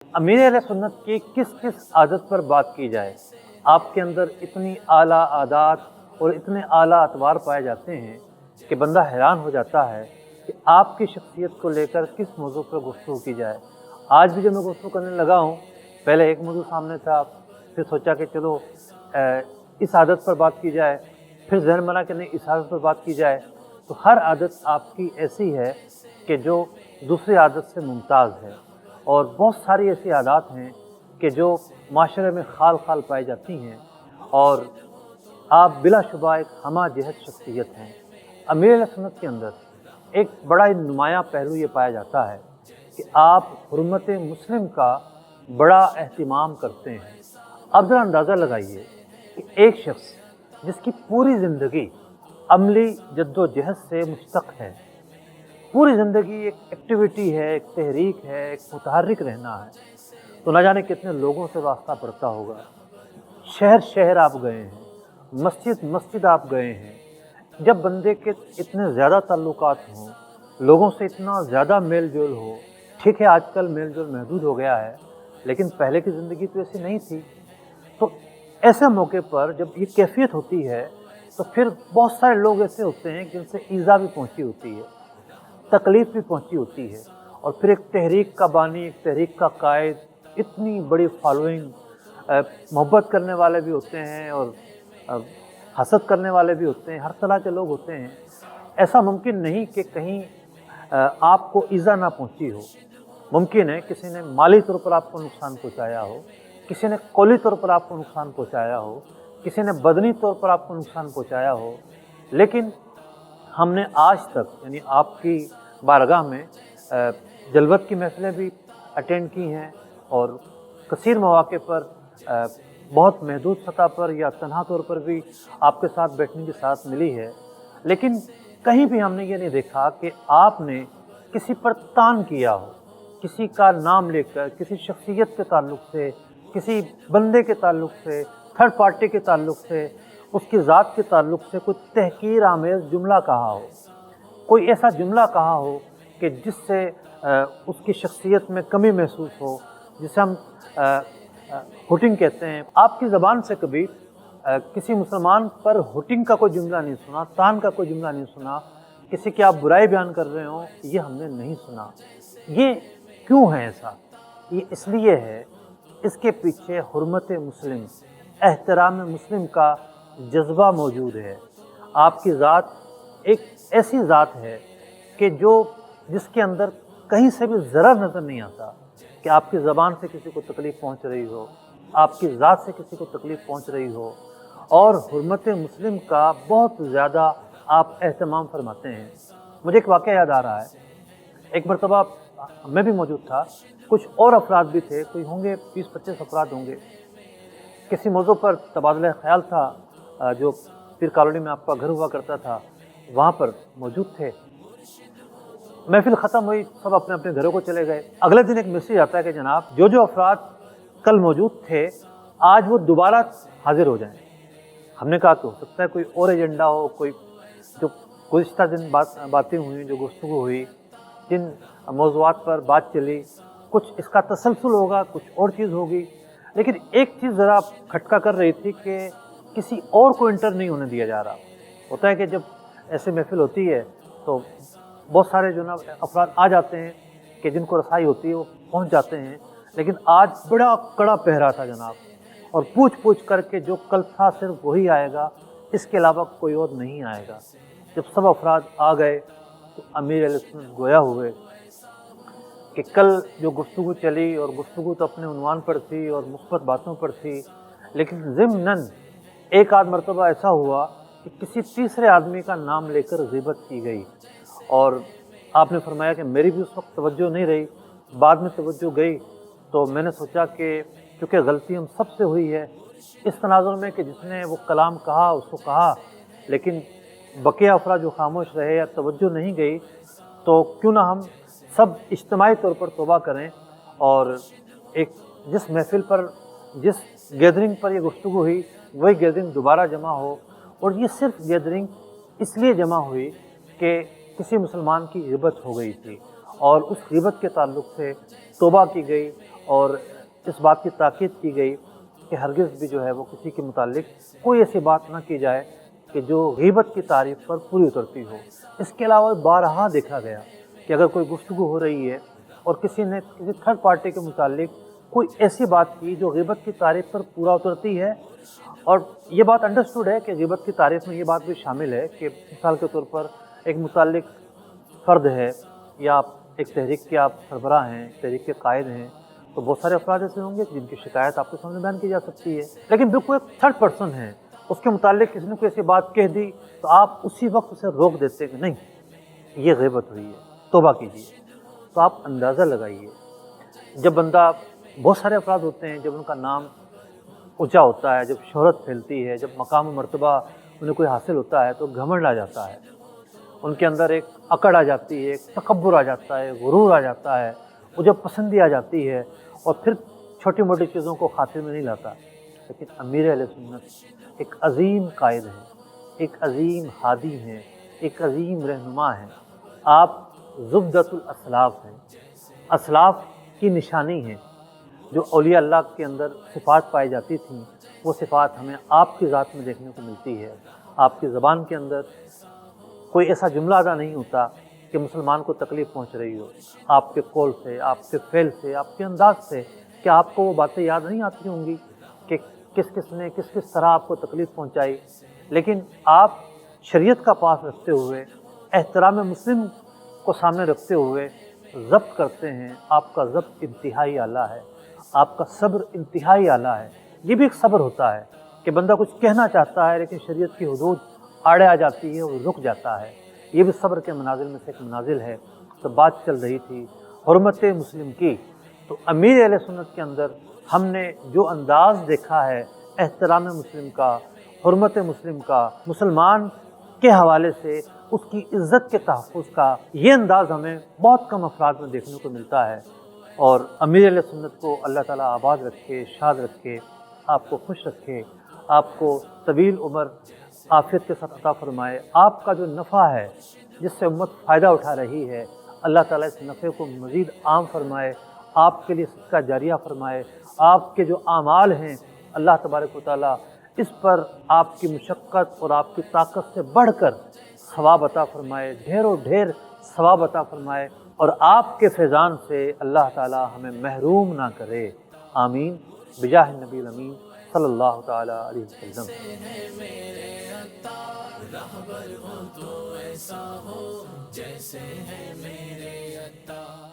امیر اہل سنت کی کس کس عادت پر بات کی جائے؟ آپ کے اندر اتنی اعلیٰ عادات اور اتنے اعلیٰ اطوار پائے جاتے ہیں کہ بندہ حیران ہو جاتا ہے کہ آپ کی شخصیت کو لے کر کس موضوع پر گفتگو کی جائے۔ آج بھی جو میں گفتگو کرنے لگا ہوں، پہلے ایک موضوع سامنے تھا، پھر سوچا کہ چلو اس عادت پر بات کی جائے، پھر ذہن بنا کہ نہیں اس عادت پر بات کی جائے۔ تو ہر عادت آپ کی ایسی ہے کہ جو دوسری عادت سے ممتاز ہے، اور بہت ساری ایسی عادات ہیں کہ جو معاشرے میں خال خال پائی جاتی ہیں، اور آپ بلا شبہ ایک ہمہ جہت شخصیت ہیں۔ امیر اہل سنت کے اندر ایک بڑا نمایاں پہلو یہ پایا جاتا ہے کہ آپ حرمت مسلم کا بڑا اہتمام کرتے ہیں۔ اب ذرا اندازہ لگائیے کہ ایک شخص جس کی پوری زندگی عملی جد و جہد سے مشتق ہے، پوری زندگی ایک ایکٹیویٹی ہے، ایک تحریک ہے، ایک متحرک رہنا ہے، تو نہ جانے کتنے لوگوں سے واسطہ پڑتا ہوگا۔ شہر شہر آپ گئے ہیں، مسجد مسجد آپ گئے ہیں۔ جب بندے کے اتنے زیادہ تعلقات ہوں، لوگوں سے اتنا زیادہ میل جول ہو، ٹھیک ہے آج کل میل جول محدود ہو گیا ہے، لیکن پہلے کی زندگی تو ایسی نہیں تھی۔ تو ایسے موقع پر جب یہ کیفیت ہوتی ہے تو پھر بہت سارے لوگ ایسے ہوتے ہیں جن سے ایذا بھی پہنچی ہوتی ہے، تکلیف بھی پہنچی ہوتی ہے، اور پھر ایک تحریک کا بانی، ایک تحریک کا قائد، اتنی بڑی فالوئنگ، محبت کرنے والے بھی ہوتے ہیں اور حسد کرنے والے بھی ہوتے ہیں، ہر طرح کے لوگ ہوتے ہیں۔ ایسا ممکن نہیں کہ کہیں آپ کو ایذا نہ پہنچی ہو۔ ممکن ہے کسی نے مالی طور پر آپ کو نقصان پہنچایا ہو، کسی نے قولی طور پر آپ کو نقصان پہنچایا ہو، کسی نے بدنی طور پر آپ کو نقصان پہنچایا ہو، لیکن ہم نے آج تک یعنی آپ کی بارگاہ میں جلوت کی محفلیں بھی اٹینڈ کی ہیں، اور کثیر مواقع پر بہت محدود سطح پر یا تنہا طور پر بھی آپ کے ساتھ بیٹھنے کی ساتھ ملی ہے، لیکن کہیں بھی ہم نے یہ نہیں دیکھا کہ آپ نے کسی پر تان کیا ہو، کسی کا نام لے کر، کسی شخصیت کے تعلق سے، کسی بندے کے تعلق سے، تھرڈ پارٹی کے تعلق سے، اس کی ذات کے تعلق سے کوئی تحقیر آمیز جملہ کہا ہو، کوئی ایسا جملہ کہا ہو کہ جس سے اس کی شخصیت میں کمی محسوس ہو، جسے ہم ہوٹنگ کہتے ہیں۔ آپ کی زبان سے کبھی کسی مسلمان پر ہوٹنگ کا کوئی جملہ نہیں سنا، تان کا کوئی جملہ نہیں سنا، کسی کی آپ برائی بیان کر رہے ہوں یہ ہم نے نہیں سنا۔ یہ کیوں ہے ایسا؟ یہ اس لیے ہے، اس کے پیچھے حرمت مسلم، احترام مسلم کا جذبہ موجود ہے۔ آپ کی ذات ایک ایسی ذات ہے کہ جس کے اندر کہیں سے بھی ذرا نظر نہیں آتا کہ آپ کی زبان سے کسی کو تکلیف پہنچ رہی ہو، آپ کی ذات سے کسی کو تکلیف پہنچ رہی ہو، اور حرمت مسلم کا بہت زیادہ آپ اہتمام فرماتے ہیں۔ مجھے ایک واقعہ یاد آ رہا ہے، ایک مرتبہ میں بھی موجود تھا، کچھ اور افراد بھی تھے، کوئی ہوں گے 20-25 افراد ہوں گے۔ کسی موضوع پر تبادلہ خیال تھا، جو پیر کالونی میں آپ کا گھر ہوا کرتا تھا، وہاں پر موجود تھے۔ محفل ختم ہوئی، سب اپنے اپنے گھروں کو چلے گئے۔ اگلے دن ایک میسیج آتا ہے کہ جناب جو افراد کل موجود تھے آج وہ دوبارہ حاضر ہو جائیں۔ ہم نے کہا کہ ہو سکتا ہے کوئی اور ایجنڈا ہو، کوئی جو گزشتہ دن باتیں ہوئیں، جو گفتگو ہوئی، جن موضوعات پر بات چلی، کچھ اس کا تسلسل ہوگا، کچھ اور چیز ہوگی، لیکن ایک چیز ذرا کھٹکا کر رہی تھی کہ کسی اور کو انٹر نہیں ہونے دیا جا رہا۔ ہوتا ہے کہ جب ایسے محفل ہوتی ہے تو بہت سارے جو نا افراد آ جاتے ہیں کہ جن کو رسائی ہوتی ہے وہ پہنچ جاتے ہیں، لیکن آج بڑا کڑا پہرا تھا جناب، اور پوچھ کر کے جو کل تھا صرف وہی آئے گا، اس کے علاوہ کوئی اور نہیں آئے گا۔ جب سب افراد آ گئے تو امیر اہل سنت گویا ہوئے کہ کل جو گفتگو چلی، اور گفتگو تو اپنے عنوان پر تھی اور مثبت باتوں پر تھی، لیکن ضمناً ایک آدھ مرتبہ ایسا ہوا کہ کسی تیسرے آدمی کا نام لے کر غیبت کی گئی، اور آپ نے فرمایا کہ میری بھی اس وقت توجہ نہیں رہی، بعد میں توجہ گئی، تو میں نے سوچا کہ چونکہ غلطی ہم سب سے ہوئی ہے اس تناظر میں کہ جس نے وہ کلام کہا اس کو کہا، لیکن بقیہ افراد جو خاموش رہے یا توجہ نہیں گئی، تو کیوں نہ ہم سب اجتماعی طور پر توبہ کریں، اور ایک جس محفل پر، جس گیدرنگ پر یہ گفتگو ہوئی وہی گیدرنگ دوبارہ جمع ہو۔ اور یہ صرف گیدرنگ اس لیے جمع ہوئی کہ کسی مسلمان کی غیبت ہو گئی تھی، اور اس غیبت کے تعلق سے توبہ کی گئی، اور اس بات کی تاکید کی گئی کہ ہرگز بھی جو ہے وہ کسی کے متعلق کوئی ایسی بات نہ کی جائے کہ جو غیبت کی تعریف پر پوری اترتی ہو۔ اس کے علاوہ بارہا دیکھا گیا کہ اگر کوئی گفتگو ہو رہی ہے اور کسی نے کسی تھرڈ پارٹی کے متعلق کوئی ایسی بات کی جو غیبت کی تعریف پر پورا اترتی ہے، اور یہ بات انڈرسٹوڈ ہے کہ غیبت کی تعریف میں یہ بات بھی شامل ہے کہ مثال کے طور پر ایک متعلق فرد ہے یا آپ ایک تحریک کے آپ سربراہ ہیں، تحریک کے قائد ہیں، تو بہت سارے افراد ایسے ہوں گے جن کی شکایت آپ کے سامنے بیان کی جا سکتی ہے، لیکن بالکل ایک تھرڈ پرسن ہے، اس کے متعلق کسی نے کوئی ایسی بات کہہ دی تو آپ اسی وقت اسے روک دیتے کہ نہیں یہ غیبت ہوئی ہے، توبہ کیجیے۔ تو آپ اندازہ لگائیے، جب بندہ، بہت سارے افراد ہوتے ہیں جب ان کا نام اونچا ہوتا ہے، جب شہرت پھیلتی ہے، جب مقام و مرتبہ انہیں کوئی حاصل ہوتا ہے تو گھمنڈ آ جاتا ہے، ان کے اندر ایک اکڑ آ جاتی ہے، ایک تکبر آ جاتا ہے، غرور آ جاتا ہے، وہ جب پسندی آ جاتی ہے اور پھر چھوٹی موٹی چیزوں کو خاطر میں نہیں لاتا۔ لیکن امیر اہل سنت ایک عظیم قائد ہیں، ایک عظیم ہادی ہیں، ایک عظیم رہنما ہیں۔ آپ زبدۃ الاسلاف ہیں، اسلاف کی نشانی ہیں۔ جو اولیاء اللہ کے اندر صفات پائی جاتی تھیں وہ صفات ہمیں آپ کی ذات میں دیکھنے کو ملتی ہے۔ آپ کی زبان کے اندر کوئی ایسا جملہ ادا نہیں ہوتا کہ مسلمان کو تکلیف پہنچ رہی ہو، آپ کے قول سے، آپ کے فعل سے، آپ کے انداز سے، کہ آپ کو وہ باتیں یاد نہیں آتی ہوں گی کہ کس کس نے کس کس طرح آپ کو تکلیف پہنچائی، لیکن آپ شریعت کا پاس رکھتے ہوئے، احترام مسلم کو سامنے رکھتے ہوئے ضبط کرتے ہیں۔ آپ کا ضبط انتہائی اعلیٰ ہے، آپ کا صبر انتہائی اعلیٰ ہے۔ یہ بھی ایک صبر ہوتا ہے کہ بندہ کچھ کہنا چاہتا ہے لیکن شریعت کی حدود آڑے آ جاتی ہے، وہ رک جاتا ہے۔ یہ بھی صبر کے منازل میں سے ایک منازل ہے۔ تو بات چل رہی تھی حرمت مسلم کی، تو امیر اہل سنت کے اندر ہم نے جو انداز دیکھا ہے احترام مسلم کا، حرمت مسلم کا، مسلمان کے حوالے سے اس کی عزت کے تحفظ کا، یہ انداز ہمیں بہت کم افراد میں دیکھنے کو ملتا ہے۔ اور امیر اہل سنت کو اللہ تعالیٰ آباد رکھے، شاد رکھے، آپ کو خوش رکھے، آپ کو طویل عمر عافیت کے ساتھ عطا فرمائے۔ آپ کا جو نفع ہے جس سے امت فائدہ اٹھا رہی ہے، اللہ تعالیٰ اس نفع کو مزید عام فرمائے، آپ کے لیے صدقہ جاریہ فرمائے۔ آپ کے جو اعمال ہیں اللہ تبارک و تعالیٰ اس پر آپ کی مشقت اور آپ کی طاقت سے بڑھ کر ثواب عطا فرمائے، ڈھیر و ڈھیر ثواب عطا فرمائے، اور آپ کے فیضان سے اللہ تعالیٰ ہمیں محروم نہ کرے۔ آمین بجاہ النبی الامین صلی اللہ تعالیٰ علیہ وسلم۔ راہبر ہو تو ایسا ہو جیسے ہے میرے عطا۔